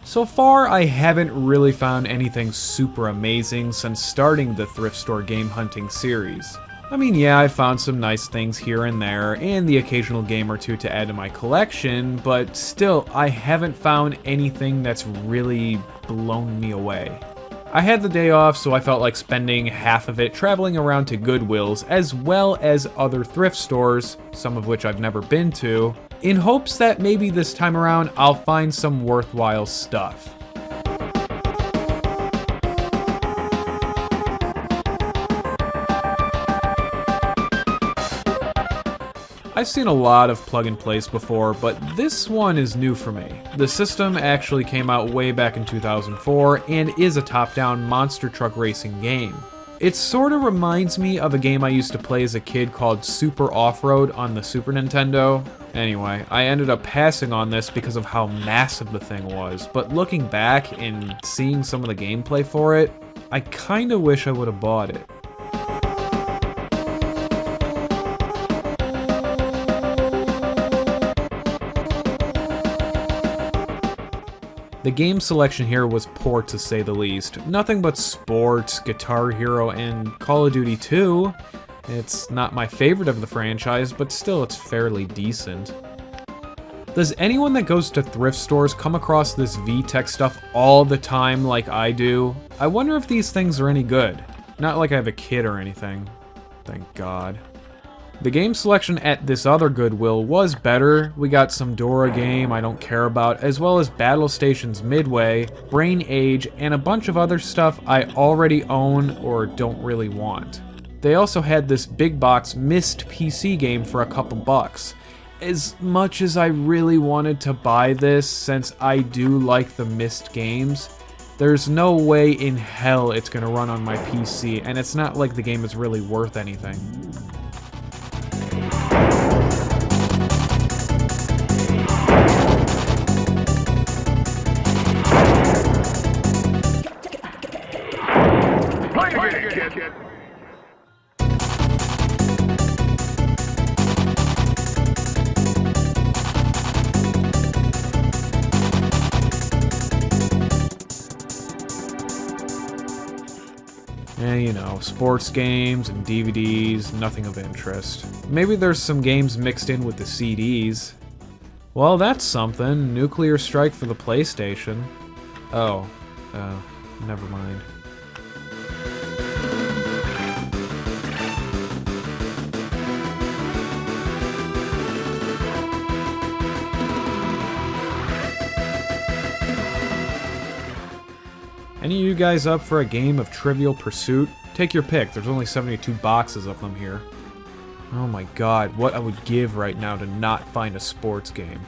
So far, I haven't really found anything super amazing since starting the Thrift Store Game Hunting series. I mean, yeah, I found some nice things here and there, and the occasional game or two to add to my collection, but still, I haven't found anything that's really blown me away. I had the day off, so I felt like spending half of it traveling around to Goodwills, as well as other thrift stores, some of which I've never been to, in hopes that maybe this time around I'll find some worthwhile stuff. I've seen a lot of plug-and-plays before, but this one is new for me. The system actually came out way back in 2004 and is a top-down monster truck racing game. It sorta reminds me of a game I used to play as a kid called Super Off-Road on the Super Nintendo. Anyway, I ended up passing on this because of how massive the thing was, but looking back and seeing some of the gameplay for it, I kinda wish I would've bought it. The game selection here was poor to say the least. Nothing but sports, Guitar Hero, and Call of Duty 2. It's not my favorite of the franchise, but still it's fairly decent. Does anyone that goes to thrift stores come across this VTech stuff all the time like I do? I wonder if these things are any good. Not like I have a kid or anything. Thank God. The game selection at this other Goodwill was better. We got some Dora game I don't care about, as well as Battle Stations Midway, Brain Age, and a bunch of other stuff I already own or don't really want. They also had this big box Myst PC game for a couple bucks. As much as I really wanted to buy this, since I do like the Myst games, there's no way in hell it's gonna run on my PC, and it's not like the game is really worth anything. And you know, sports games and DVDs, nothing of interest. Maybe there's some games mixed in with the CDs. Well, that's something. Nuclear Strike for the PlayStation. Oh, never mind. Any of you guys up for a game of Trivial Pursuit? Take your pick, there's only 72 boxes of them here. Oh my god, what I would give right now to not find a sports game.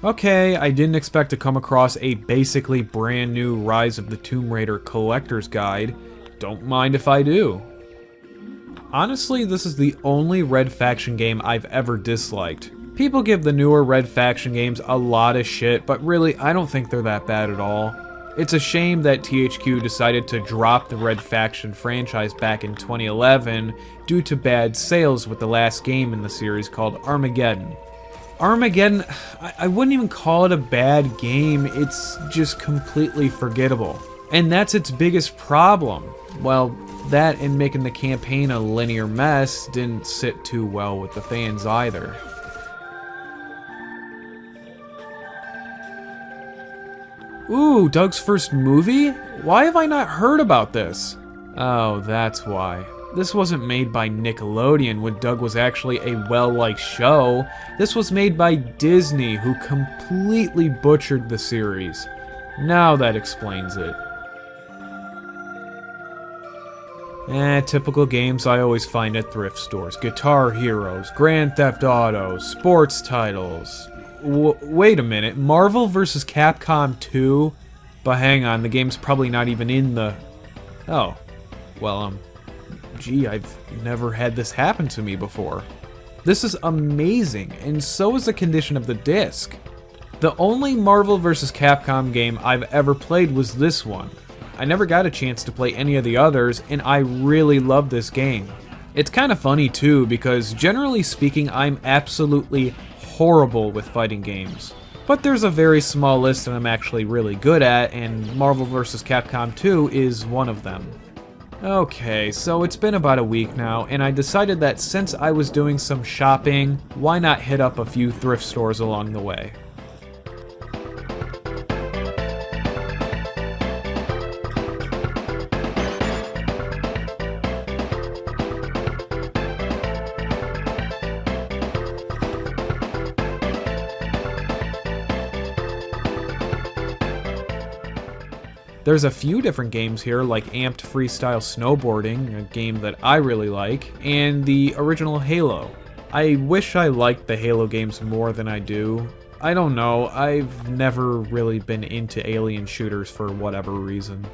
Okay, I didn't expect to come across a basically brand new Rise of the Tomb Raider collector's guide. Don't mind if I do. Honestly, this is the only Red Faction game I've ever disliked. People give the newer Red Faction games a lot of shit, but really, I don't think they're that bad at all. It's a shame that THQ decided to drop the Red Faction franchise back in 2011 due to bad sales with the last game in the series called Armageddon. Armageddon, I wouldn't even call it a bad game, it's just completely forgettable. And that's its biggest problem. Well, that and making the campaign a linear mess didn't sit too well with the fans either. Ooh, Doug's first movie? Why have I not heard about this? Oh, that's why. This wasn't made by Nickelodeon when Doug was actually a well-liked show. This was made by Disney, who completely butchered the series. Now that explains it. Typical games I always find at thrift stores. Guitar Heroes, Grand Theft Auto, sports titles. Wait a minute, Marvel vs. Capcom 2? But hang on, the game's probably not even in the... Oh. Well, gee, I've never had this happen to me before. This is amazing, and so is the condition of the disc. The only Marvel vs. Capcom game I've ever played was this one. I never got a chance to play any of the others, and I really love this game. It's kind of funny too, because generally speaking, I'm absolutely horrible with fighting games. But there's a very small list that I'm actually really good at, and Marvel vs. Capcom 2 is one of them. Okay, so it's been about a week now, and I decided that since I was doing some shopping, why not hit up a few thrift stores along the way. There's a few different games here, like Amped Freestyle Snowboarding, a game that I really like, and the original Halo. I wish I liked the Halo games more than I do. I don't know, I've never really been into alien shooters for whatever reason.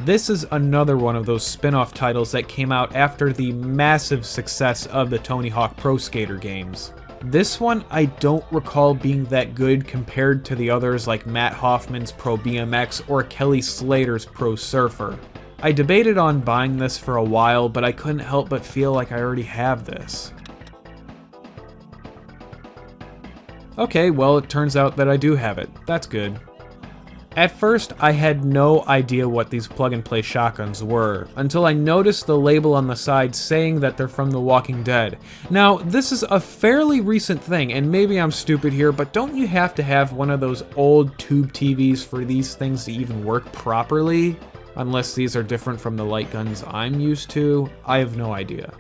This is another one of those spin-off titles that came out after the massive success of the Tony Hawk Pro Skater games. This one I don't recall being that good compared to the others like Matt Hoffman's Pro BMX or Kelly Slater's Pro Surfer. I debated on buying this for a while, but I couldn't help but feel like I already have this. Okay, well it turns out that I do have it. That's good. At first, I had no idea what these plug-and-play shotguns were, until I noticed the label on the side saying that they're from The Walking Dead. Now, this is a fairly recent thing, and maybe I'm stupid here, but don't you have to have one of those old tube TVs for these things to even work properly? Unless these are different from the light guns I'm used to, I have no idea.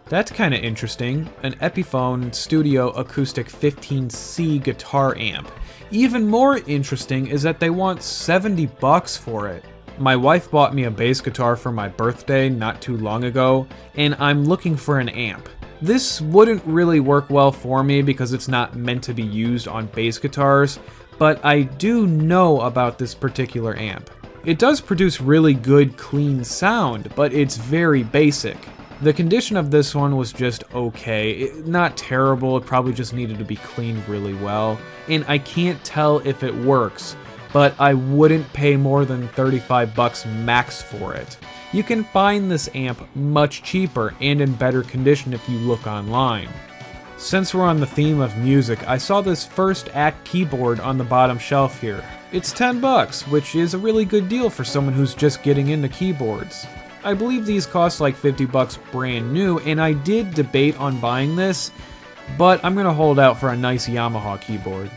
That's kinda interesting, an Epiphone Studio Acoustic 15C guitar amp. Even more interesting is that they want $70 for it. My wife bought me a bass guitar for my birthday not too long ago, and I'm looking for an amp. This wouldn't really work well for me because it's not meant to be used on bass guitars, but I do know about this particular amp. It does produce really good, clean sound, but it's very basic. The condition of this one was just okay. Not terrible, it probably just needed to be cleaned really well. And I can't tell if it works, but I wouldn't pay more than $35 max for it. You can find this amp much cheaper and in better condition if you look online. Since we're on the theme of music, I saw this First Act keyboard on the bottom shelf here. It's $10, which is a really good deal for someone who's just getting into keyboards. I believe these cost like $50 brand new, and I did debate on buying this, but I'm gonna hold out for a nice Yamaha keyboard.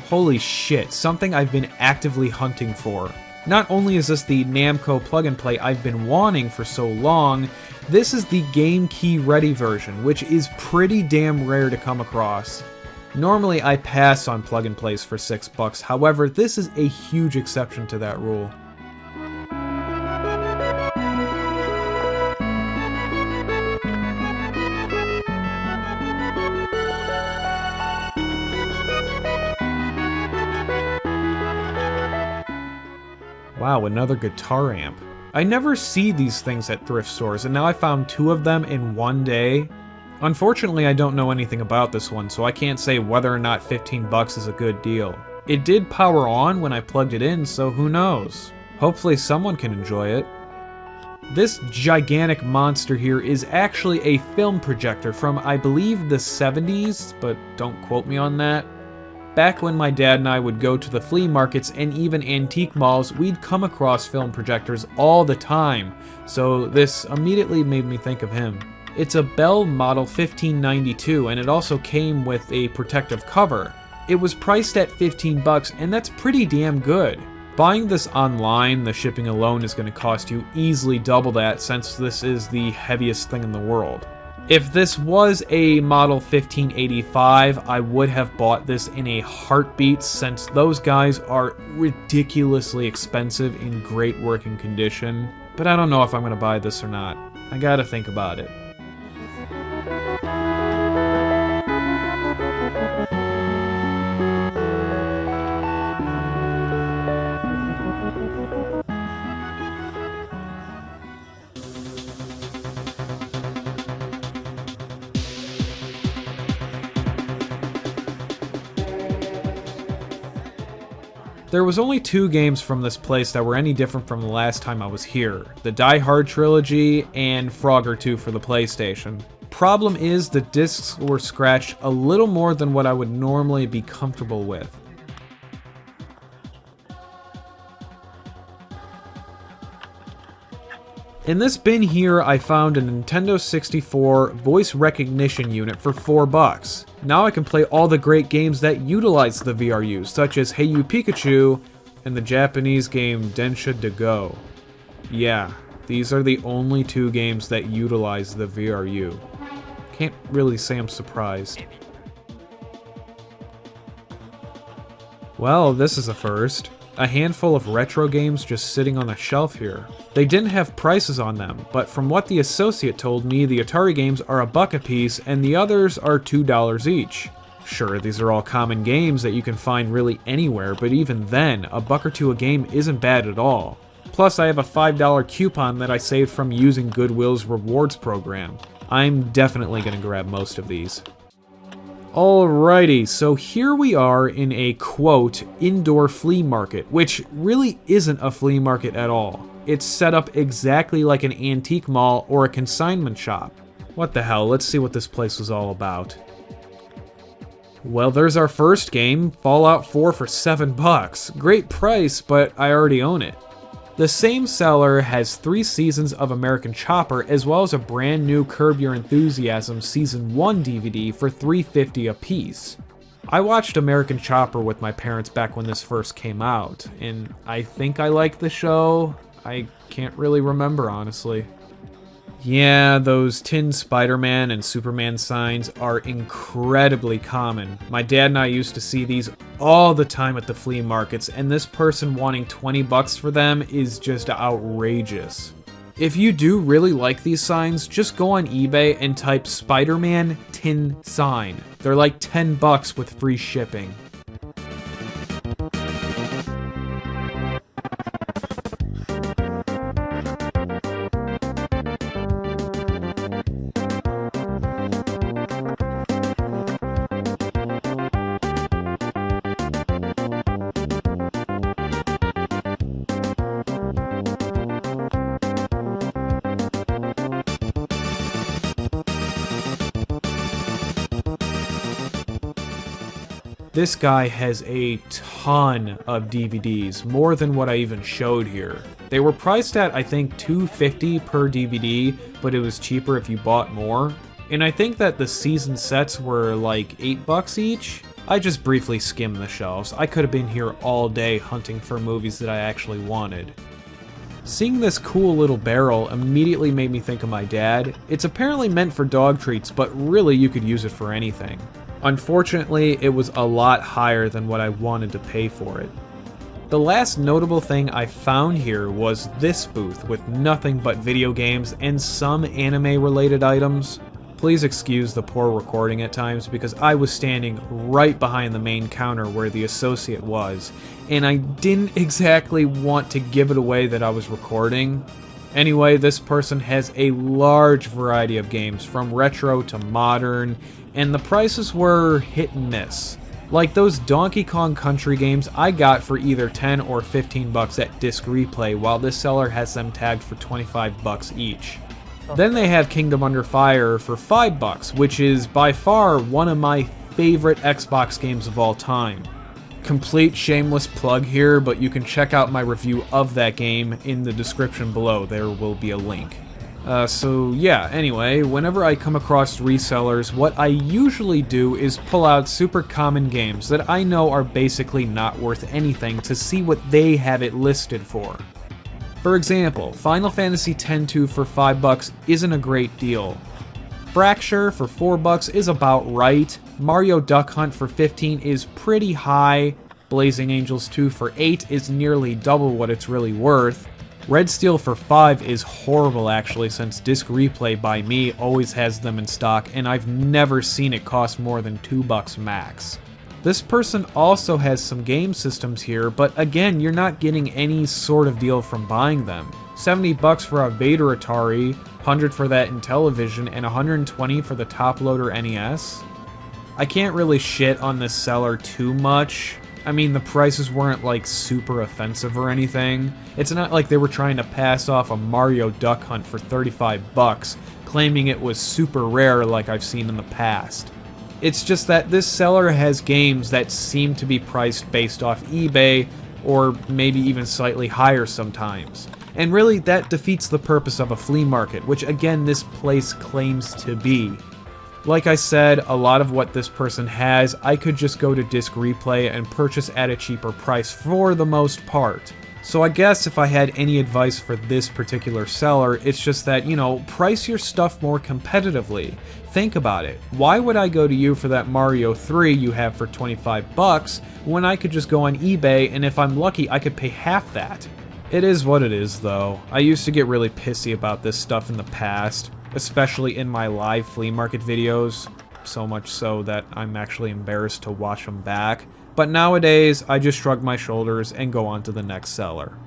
Holy shit, something I've been actively hunting for. Not only is this the Namco plug-and-play I've been wanting for so long, this is the Game Key Ready version, which is pretty damn rare to come across. Normally I pass on plug-and-plays for $6, however this is a huge exception to that rule. Wow, another guitar amp. I never see these things at thrift stores, and now I found two of them in one day. Unfortunately, I don't know anything about this one, so I can't say whether or not $15 is a good deal. It did power on when I plugged it in, so who knows? Hopefully someone can enjoy it. This gigantic monster here is actually a film projector from, I believe, the 70s, but don't quote me on that. Back when my dad and I would go to the flea markets and even antique malls, we'd come across film projectors all the time, so this immediately made me think of him. It's a Bell Model 1592, and it also came with a protective cover. It was priced at $15, and that's pretty damn good. Buying this online, the shipping alone is going to cost you easily double that, since this is the heaviest thing in the world. If this was a Model 1585, I would have bought this in a heartbeat, since those guys are ridiculously expensive in great working condition. But I don't know if I'm going to buy this or not. I gotta think about it. There was only 2 games from this place that were any different from the last time I was here. The Die Hard trilogy and Frogger 2 for the PlayStation. Problem is, the discs were scratched a little more than what I would normally be comfortable with. In this bin here, I found a Nintendo 64 voice recognition unit for $4. Now I can play all the great games that utilize the VRU, such as Hey You Pikachu and the Japanese game Densha de Go. Yeah, these are the only 2 games that utilize the VRU. Can't really say I'm surprised. Well, this is a first. A handful of retro games just sitting on the shelf here. They didn't have prices on them, but from what the associate told me, the Atari games are $1 a piece and the others are $2 each. Sure, these are all common games that you can find really anywhere, but even then, $1 or $2 a game isn't bad at all. Plus, I have a $5 coupon that I saved from using Goodwill's rewards program. I'm definitely gonna grab most of these. Alrighty, so here we are in a, quote, indoor flea market, which really isn't a flea market at all. It's set up exactly like an antique mall or a consignment shop. What the hell, let's see what this place was all about. Well, there's our first game, Fallout 4 for $7. Great price, but I already own it. The same seller has 3 seasons of American Chopper, as well as a brand new Curb Your Enthusiasm Season 1 DVD for $3.50 a piece. I watched American Chopper with my parents back when this first came out, and I think I liked the show. I can't really remember, honestly. Yeah, those tin Spider-Man and Superman signs are incredibly common. My dad and I used to see these all the time at the flea markets, and this person wanting $20 for them is just outrageous. If you do really like these signs, just go on eBay and type Spider-Man tin sign. They're like $10 with free shipping. This guy has a ton of DVDs, more than what I even showed here. They were priced at, I think, $2.50 per DVD, but it was cheaper if you bought more. And I think that the season sets were like $8 each. I just briefly skimmed the shelves. I could have been here all day hunting for movies that I actually wanted. Seeing this cool little barrel immediately made me think of my dad. It's apparently meant for dog treats, but really you could use it for anything. Unfortunately, it was a lot higher than what I wanted to pay for it. The last notable thing I found here was this booth with nothing but video games and some anime-related items. Please excuse the poor recording at times because I was standing right behind the main counter where the associate was, and I didn't exactly want to give it away that I was recording. Anyway, this person has a large variety of games, from retro to modern, and the prices were hit and miss. Like those Donkey Kong Country games I got for either $10 or $15 at Disc Replay, while this seller has them tagged for $25 each. Then they have Kingdom Under Fire for $5, which is by far one of my favorite Xbox games of all time. Complete shameless plug here, but you can check out my review of that game in the description below. There will be a link. So yeah, anyway, whenever I come across resellers, what I usually do is pull out super common games that I know are basically not worth anything to see what they have it listed for. For example, Final Fantasy X-2 for $5 isn't a great deal. Fracture for $4 is about right. Mario Duck Hunt for $15 is pretty high. Blazing Angels 2 for $8 is nearly double what it's really worth. Red Steel for $5 is horrible actually, since Disc Replay by me always has them in stock, and I've never seen it cost more than $2 max. This person also has some game systems here, but again, you're not getting any sort of deal from buying them. $70 for a Vader Atari, $100 for that Intellivision, and $120 for the top loader NES. I can't really shit on this seller too much. I mean, the prices weren't like super offensive or anything. It's not like they were trying to pass off a Mario Duck Hunt for 35 bucks, claiming it was super rare like I've seen in the past. It's just that this seller has games that seem to be priced based off eBay, or maybe even slightly higher sometimes. And really, that defeats the purpose of a flea market, which again this place claims to be. Like I said, a lot of what this person has, I could just go to Disc Replay and purchase at a cheaper price for the most part. So I guess if I had any advice for this particular seller, it's just that, you know, price your stuff more competitively. Think about it. Why would I go to you for that Mario 3 you have for 25 bucks when I could just go on eBay and if I'm lucky I could pay half that? It is what it is though. I used to get really pissy about this stuff in the past, especially in my live flea market videos, so much so that I'm actually embarrassed to watch them back. But nowadays, I just shrug my shoulders and go on to the next seller.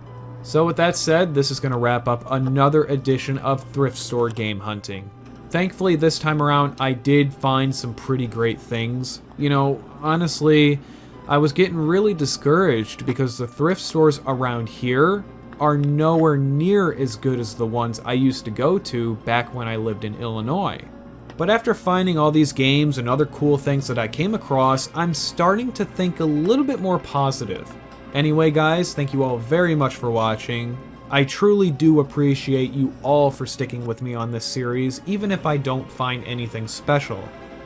So with that said, this is going to wrap up another edition of Thrift Store Game Hunting. Thankfully, this time around, I did find some pretty great things. You know, honestly, I was getting really discouraged because the thrift stores around here are nowhere near as good as the ones I used to go to back when I lived in Illinois. But after finding all these games and other cool things that I came across, I'm starting to think a little bit more positive. Anyway guys, thank you all very much for watching. I truly do appreciate you all for sticking with me on this series, even if I don't find anything special.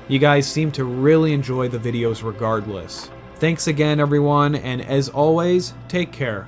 You guys seem to really enjoy the videos regardless. Thanks again everyone, and as always, take care.